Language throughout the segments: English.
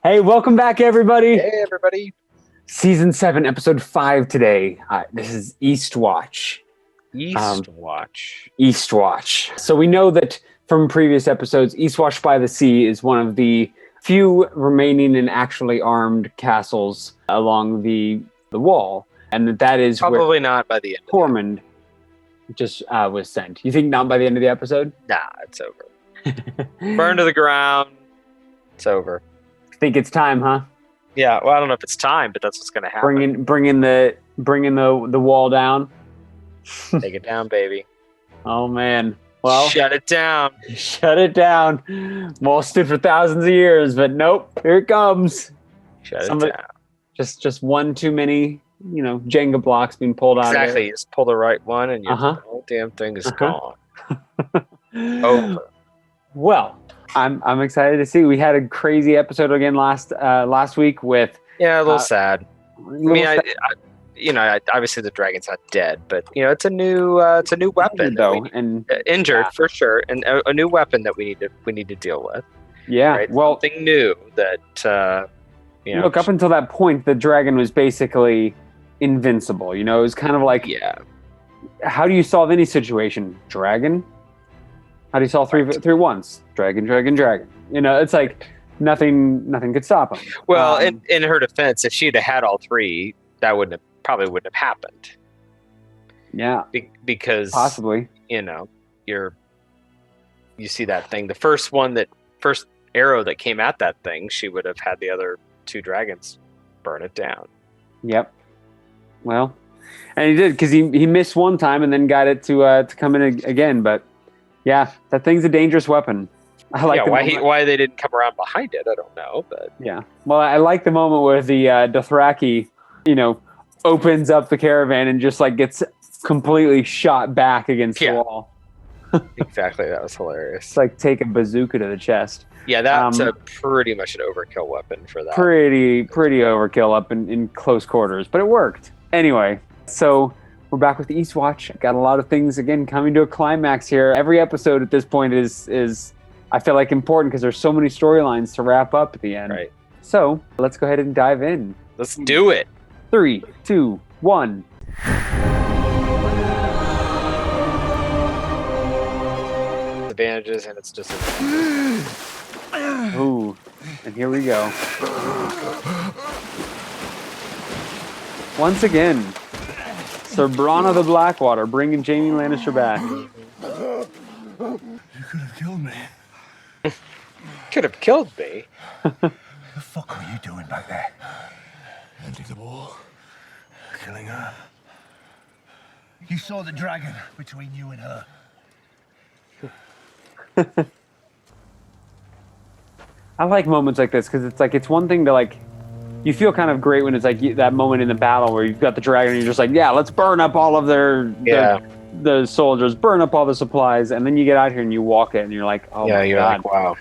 Hey, welcome back, everybody. Hey, everybody. Season 7, Episode 5 today. This is Eastwatch. Eastwatch. So we know that from previous episodes, Eastwatch by the Sea is one of the few remaining and actually armed castles along the wall. And that is probably where not by the end. Tormund just was sent. You think not by the end of the episode? Nah, it's over. Burn to the ground. It's over. Think it's time, huh? Yeah, well, I don't know if it's time, but that's what's going to happen. Bringing the wall down. Take it down, baby. Oh man. Well, shut it down. Shut it down. Wall stood for thousands of years, but nope, here it comes. Shut it down. Just one too many, Jenga blocks being pulled out of it. Exactly. You just pull the right one and your whole damn thing is gone. Over. Well, I'm excited to see. We had a crazy episode again last week with a little sad. Obviously the dragon's not dead, but it's a new weapon though, and injured for sure, and a new weapon that we need to deal with. Yeah, right? Well, something new that look, up until that point, the dragon was basically invincible. It was kind of like, how do you solve any situation? Dragon. How do you solve three once? Dragon. It's like nothing could stop him. Well, in her defense, if she'd have had all three, that probably wouldn't have happened. Yeah, because possibly, you see that thing. The first arrow that came at that thing, she would have had the other two dragons burn it down. Yep. Well, and he did, because he missed one time and then got it to come in again, but. Yeah, that thing's a dangerous weapon. I like why they didn't come around behind it, I don't know, but yeah. Well, I like the moment where the Dothraki, opens up the caravan and just gets completely shot back against the wall. Exactly, that was hilarious. It's like take a bazooka to the chest. Yeah, that's pretty much an overkill weapon for that. Pretty overkill up in close quarters, but it worked. Anyway, so we're back with the Eastwatch. Got a lot of things, again, coming to a climax here. Every episode at this point is I feel like, important because there's so many storylines to wrap up at the end. Right. So let's go ahead and dive in. Let's do it. 3, 2, 1. Advantages, and it's just... Ooh, and here we go. Once again, Sir Bronn of the Blackwater bringing Jaime Lannister back. You could have killed me. Could have killed me? What the fuck were you doing back there? Ending the war. Killing her. You saw the dragon between you and her. I like moments like this because it's one thing to you feel kind of great when it's that moment in the battle where you've got the dragon and you're just let's burn up all of the soldiers, burn up all the supplies, and then you get out here and you walk it and you're like, oh my God. Wow.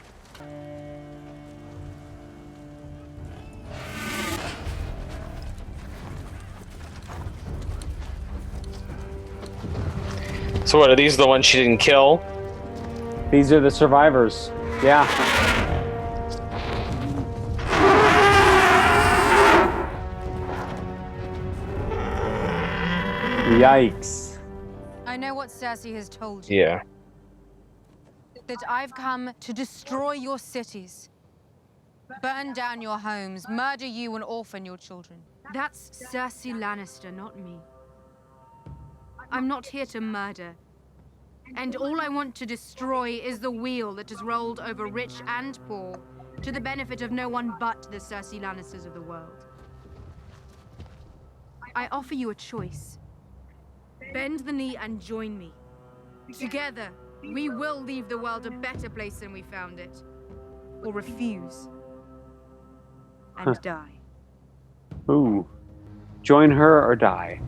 So what, are these the ones she didn't kill? These are the survivors. Yeah. Yikes. I know what Cersei has told you. Yeah. That I've come to destroy your cities, burn down your homes, murder you and orphan your children. That's Cersei Lannister, not me. I'm not here to murder. And all I want to destroy is the wheel that has rolled over rich and poor, to the benefit of no one but the Cersei Lannisters of the world. I offer you a choice. Bend the knee and join me. Together, we will leave the world a better place than we found it. Or refuse. And die. Ooh. Join her or die.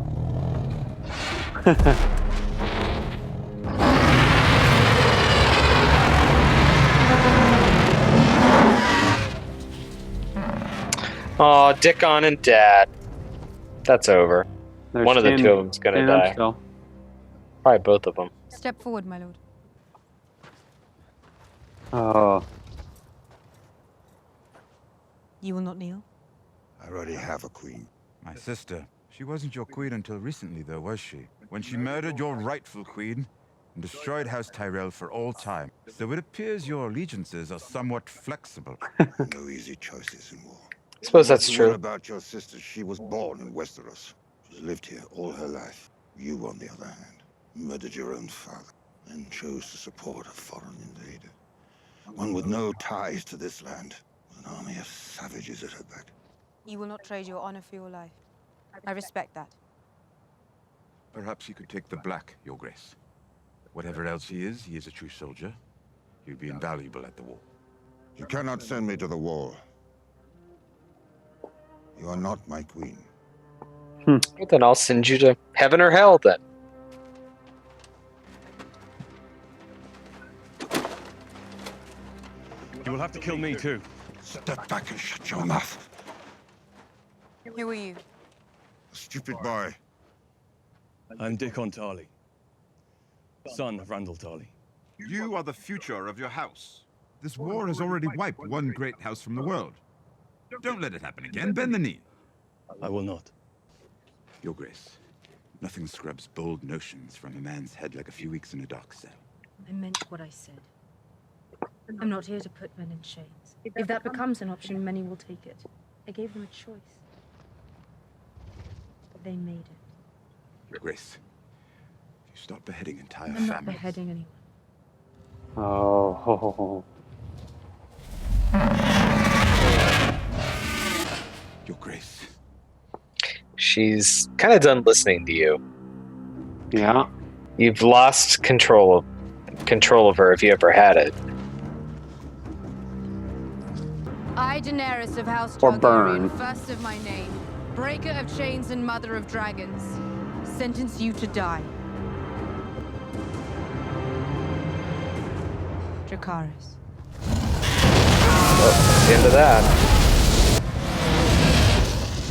Oh, Dickon and Dad. That's over. One of the two of them's gonna die. Probably both of them. Step forward, my lord. Oh. You will not kneel? I already have a queen. My sister. She wasn't your queen until recently, though, was she? When she murdered your rightful queen and destroyed House Tyrell for all time. So it appears your allegiances are somewhat flexible. No easy choices in war. I suppose that's The true. word about your sister, she was born in Westeros. She's lived here all her life. You, on the other hand, murdered your own father and chose to support a foreign invader. One with no ties to this land, with an army of savages at her back. You will not trade your honor for your life. I respect that. Perhaps he could take the black, Your Grace. Whatever else he is a true soldier. He'd be invaluable at the wall. You cannot send me to the wall. You are not my queen. Well, then I'll send you to heaven or hell then. You will have to kill me too. Step back and shut your mouth. Who are you? Stupid boy. I'm Dickon Tarly, son of Randall Tarly. You are the future of your house. This war has already wiped one great house from the world. Don't let it happen again. Bend the knee. I will not. Your Grace, nothing scrubs bold notions from a man's head like a few weeks in a dark cell. I meant what I said. I'm not here to put men in chains. If that becomes an option, many will take it. I gave them a choice. They made it. Your Grace, you stop beheading entire I'm not families. beheading anyone. Oh. Your Grace. She's kind of done listening to you. Yeah. You've lost control of her if you ever had it. I, Daenerys of House Or Targaryen, burn. first of my name, breaker of chains and mother of dragons, sentence you to die. Dracarys. That's the end of that.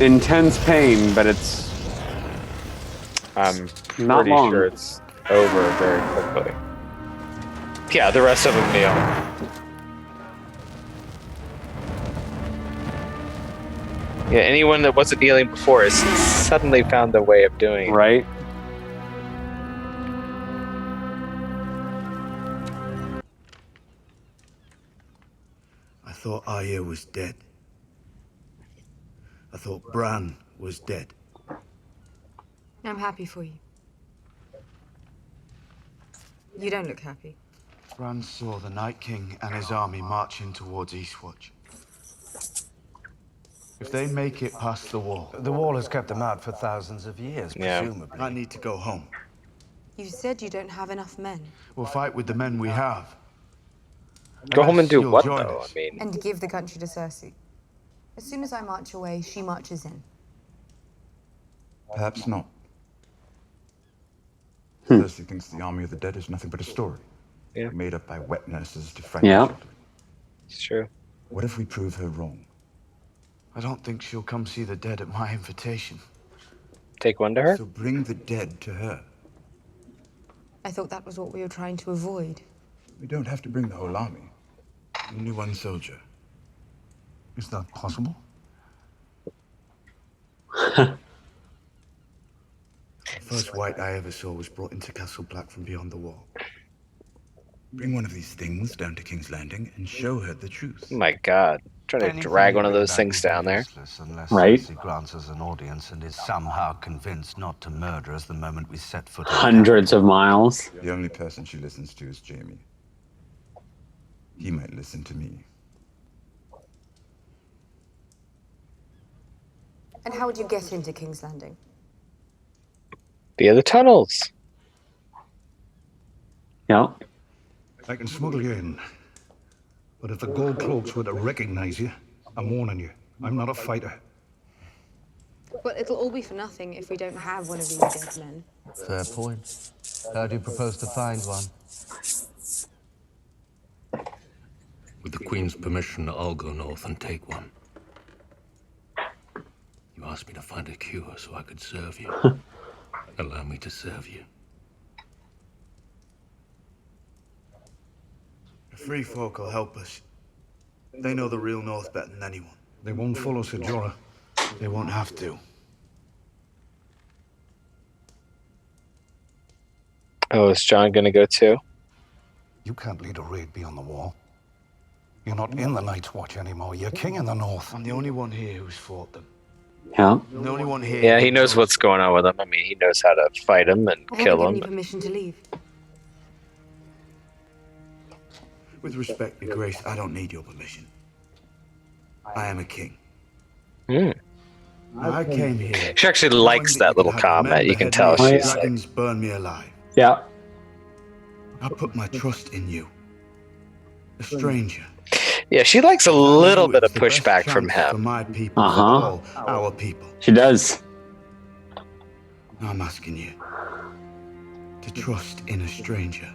Intense pain, but it's I'm not pretty long. sure it's over very quickly. Yeah, the rest of them kneel. Yeah, anyone that wasn't kneeling before has suddenly found a way of doing it. right. I thought Arya was dead. I thought Bran was dead. I'm happy for you. You don't look happy. Bran saw the Night King and his army marching towards Eastwatch. If they make it past the wall, The wall has kept them out for thousands of years, Yeah. presumably. I need to go home. You said you don't have enough men. We'll fight with the men we have. Go home and do You'll what, join though? us. I mean, And give the country to Cersei. As soon as I march away, she marches in. Perhaps not. Cersei thinks the army of the dead is nothing but a story. Yeah. Made up by wet nurses to frighten Yeah. children. it's true. What if we prove her wrong? I don't think she'll come see the dead at my invitation. Take one to her? So bring the dead to her. I thought that was what we were trying to avoid. We don't have to bring the whole army. Only one soldier. Is that possible? The first white I ever saw was brought into Castle Black from beyond the wall. Bring one of these things down to King's Landing and show her the truth. Oh my god. Trying to drag one of those things down there. Unless Right. Cersei grants us an audience and is somehow convinced not to murder us the moment we set foot in Hundreds of miles. The only person she listens to is Jaime. He might listen to me. And how would you get into King's Landing? Via the tunnels. Yeah. I can smuggle you in. But if the gold cloaks were to recognize you, I'm warning you. I'm not a fighter. But it'll all be for nothing if we don't have one of these dead men. Fair point. How do you propose to find one? With the Queen's permission, I'll go north and take one. You asked me to find a cure so I could serve you. Allow me to serve you. The free folk will help us. They know the real North better than anyone. They won't follow Ser Jorah. They won't have to. Oh, is John gonna go too? You can't lead a raid beyond the wall. You're not in the Night's Watch anymore. You're king in the north. I'm the only one here who's fought them. Yeah. I'm the only one here. Yeah, he knows what's going on with him. I mean, he knows how to fight him and I kill haven't him. given you permission to leave. With respect, Your Grace, I don't need your permission. I am a king. Hmm. I came here. She actually likes that little comment. You can tell she's like, dragons burn me alive. Yeah. I put my trust in you. A stranger. yeah, she likes a little bit of pushback from For him. my people, for all our people. She does. I'm asking you to trust in a stranger.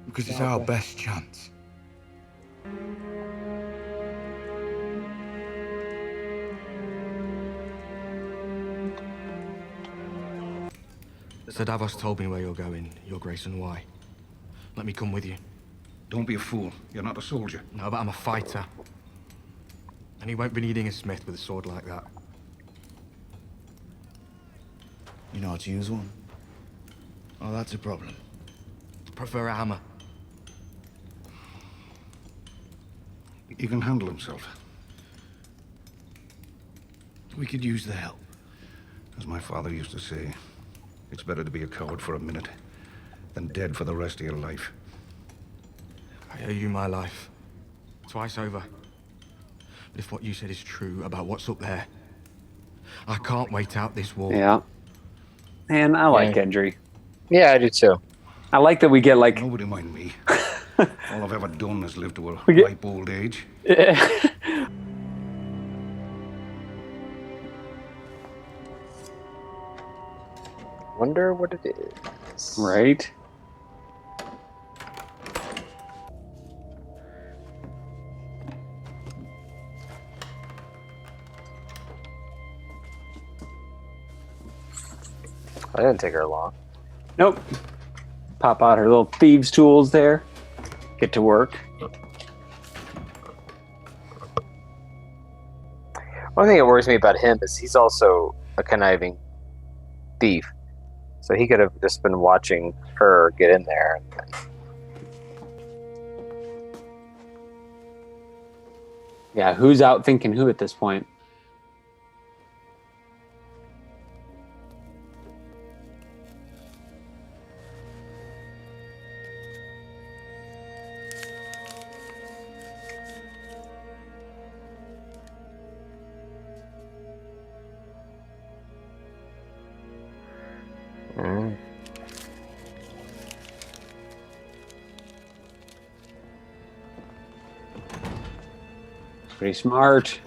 Because it's our best chance. Sir Davos told me where you're going, Your Grace, and why. Let me come with you. Don't be a fool. You're not a soldier. No, but I'm a fighter. And he won't be needing a smith with a sword like that. You know how to use one? Oh, that's a problem. I prefer a hammer. He can handle himself. We could use the help. As my father used to say, it's better to be a coward for a minute than dead for the rest of your life. I owe you my life. Twice over. But if what you said is true about what's up there, I can't wait out this war. Yeah. And I like Gendry. Yeah, I do too. I like that we get like... Nobody mind me. All I've ever done is live to a ripe old age. Wonder what it is. Right? That didn't take her long. Nope. Pop out her little thieves' tools there. Get to work. One thing that worries me about him is he's also a conniving thief. So he could have just been watching her get in there. Yeah, who's out thinking who at this point? Pretty smart.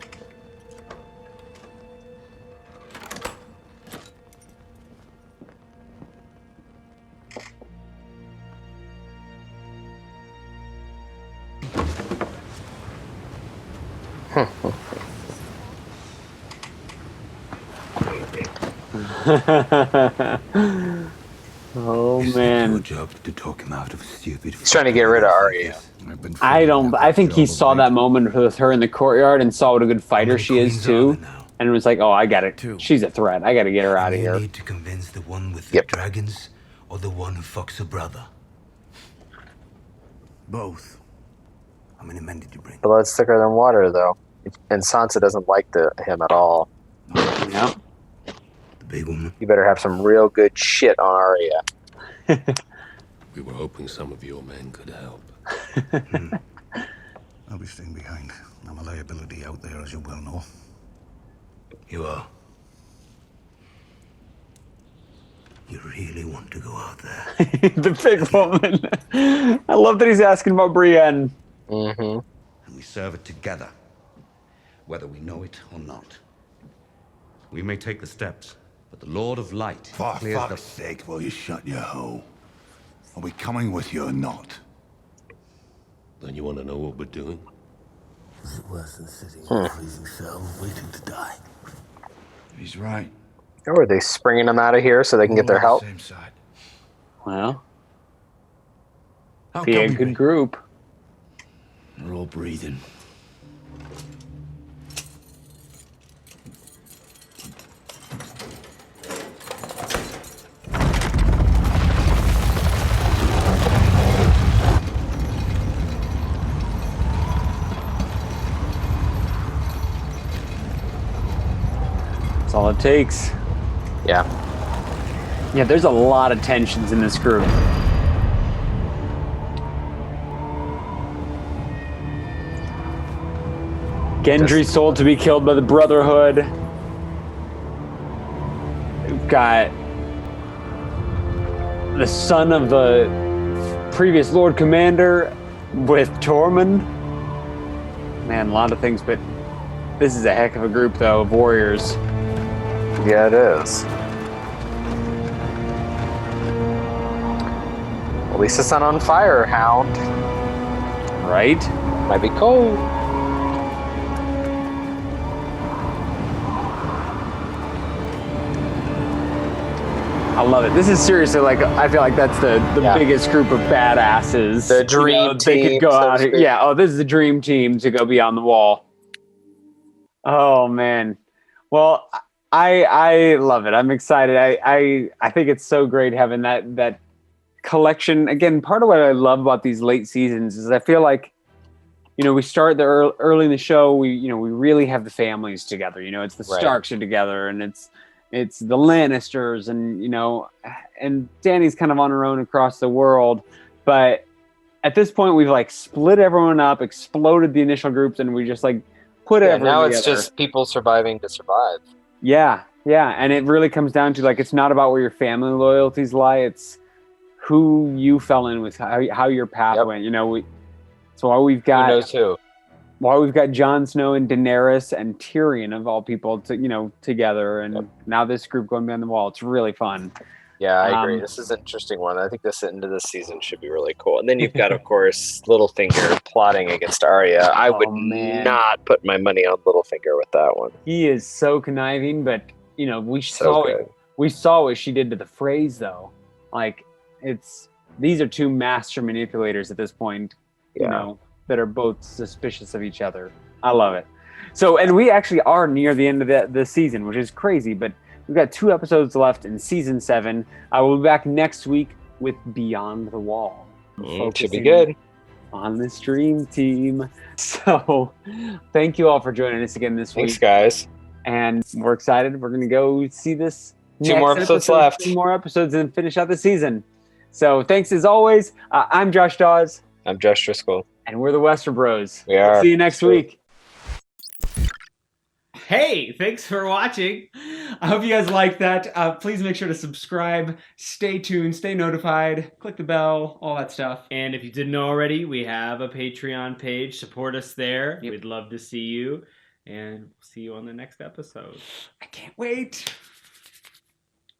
Oh man! Your job to talk him out of stupid. He's trying to get rid of Arya. I think he saw that moment with her in the courtyard and saw what a good fighter she is too, and was like, "Oh, I got it. She's a threat. I got to get her out of here." You need to convince the one with the dragons, or the one who fucks her brother. Both. How many men did you bring? Blood's thicker than water, though, and Sansa doesn't like him at all. Yeah. The big woman. You better have some real good shit on Arya. We were hoping some of your men could help. I'll be staying behind. I'm a liability out there, as you well know. You are. You really want to go out there? The big woman. I love that he's asking about Brienne. Mm-hmm. And we serve it together, whether we know it or not. We may take the steps, but the Lord of Light For clears fuck's sake, will you shut your hole? Are we coming with you or not? Then you want to know what we're doing? Is it worse than sitting in a freezing cell waiting to die? He's right. Or are they springing them out of here so they can get their help? Same side. Well, How be a come good group. We're all breathing. That's all it takes. Yeah. Yeah, there's a lot of tensions in this group. Gendry's sold to be killed by the Brotherhood. We've got the son of the previous Lord Commander with Tormund. Man, a lot of things, but this is a heck of a group, though, of warriors. Yeah, it is. At least it's not on fire, Hound. Right? Might be cold. I love it. This is seriously like, I feel like that's the biggest group of badasses. The dream They team, could go so to out here. speak. Yeah, oh, this is the dream team to go beyond the wall. Oh, man. Well, I love it. I'm excited. I think it's so great having that collection. Again, part of what I love about these late seasons is I feel like, we start early in the show. We really have the families together. It's the Starks are together, and it's the Lannisters, and and Dany's kind of on her own across the world. But at this point, we've like split everyone up, exploded the initial groups, and we just like put everyone now together. it's just people surviving to survive. Yeah, and it really comes down to like it's not about where your family loyalties lie; it's who you fell in with, how your path went. So while we've got Who knows who? While we've got Jon Snow and Daenerys and Tyrion of all people, together, and now this group going beyond the wall, it's really fun. Yeah, I agree. This is an interesting one. I think this end of the season should be really cool. And then you've got, of course, Littlefinger plotting against Arya. I would not put my money on Littlefinger with that one. He is so conniving, but we saw it. We saw what she did to the Freys, though. Like these are two master manipulators at this point. That are both suspicious of each other. I love it. So, and we actually are near the end of the season, which is crazy, but we've got 2 episodes left in season 7. I will be back next week with Beyond the Wall. Should be good. On the stream team. So, thank you all for joining us again this week. Thanks, guys. And we're excited. We're going to go see this. 2 more episodes left. 2 more episodes and finish out the season. So, thanks as always. I'm Josh Dawes. I'm Josh Driscoll. And we're the WesterBros. We are. See you next week. Hey, thanks for watching. I hope you guys liked that. Please make sure to subscribe, stay tuned, stay notified, click the bell, all that stuff. And if you didn't know already, we have a Patreon page. Support us there. We'd love to see you. And see you on the next episode. I can't wait.